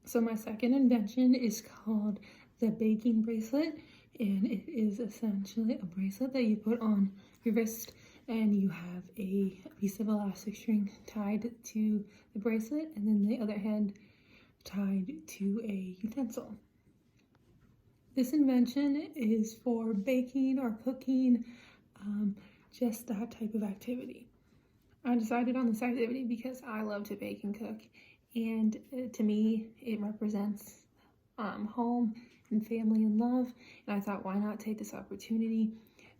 So my second invention is called the Baking Bracelet, and it is essentially a bracelet that you put on your wrist, and you have a piece of elastic string tied to the bracelet, and then the other hand tied to a utensil. This invention is for baking or cooking, just that type of activity. I decided on this activity because I love to bake and cook, and to me it represents home and family and love, and I thought, why not take this opportunity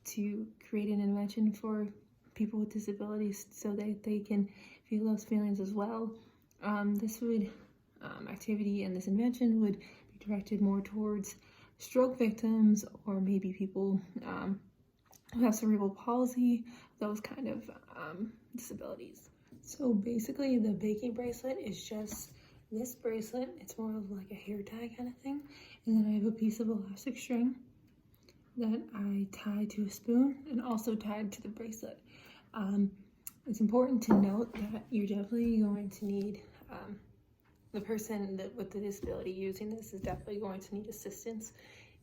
to create an invention for people with disabilities so that they can feel those feelings as well. This activity and this invention would be directed more towards stroke victims, or maybe people who have cerebral palsy, those kind of disabilities. So basically the baking bracelet is just this bracelet. It's more of like a hair tie kind of thing. And then I have a piece of elastic string that I tie to a spoon and also tied to the bracelet. It's important to note that you're definitely going to need, the person with the disability using this is definitely going to need assistance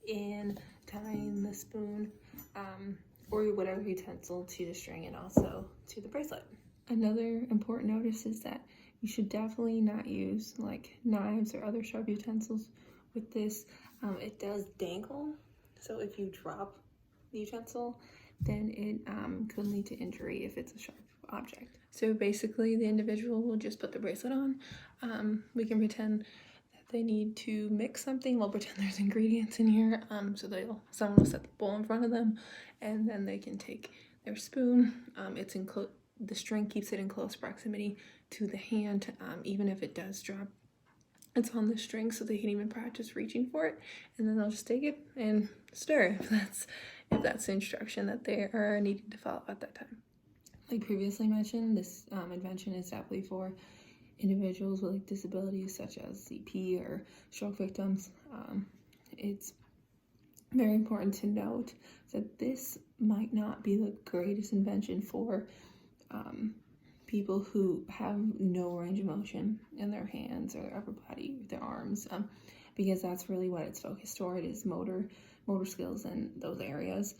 in tying the spoon or whatever utensil to the string and also to the bracelet. Another important notice is that you should definitely not use like knives or other sharp utensils with this. It does dangle, so if you drop the utensil, then it could lead to injury if it's a sharp object. So basically the individual will just put the bracelet on. We can pretend that they need to mix something. We'll pretend there's ingredients in here. So someone will set the bowl in front of them, and then they can take their spoon. The string keeps it in close proximity to the hand, even if it does drop. It's on the string, so they can even practice reaching for it, and then they'll just take it and stir if that's the instruction that they are needing to follow at that time. Like previously mentioned, this invention is definitely for individuals with like disabilities such as CP or stroke victims. It's very important to note that this might not be the greatest invention for people who have no range of motion in their hands or their upper body, their arms, because that's really what it's focused toward, is motor skills in those areas.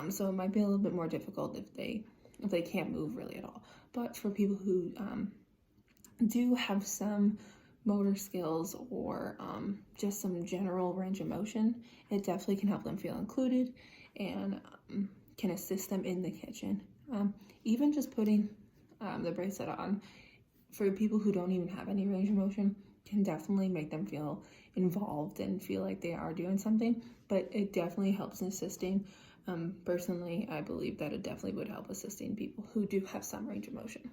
So it might be a little bit more difficult if they can't move really at all. But for people who do have some motor skills or just some general range of motion, it definitely can help them feel included and can assist them in the kitchen. Even just putting the bracelet on for people who don't even have any range of motion can definitely make them feel involved and feel like they are doing something, but it definitely helps in assisting. Personally, I believe that it definitely would help assisting people who do have some range of motion.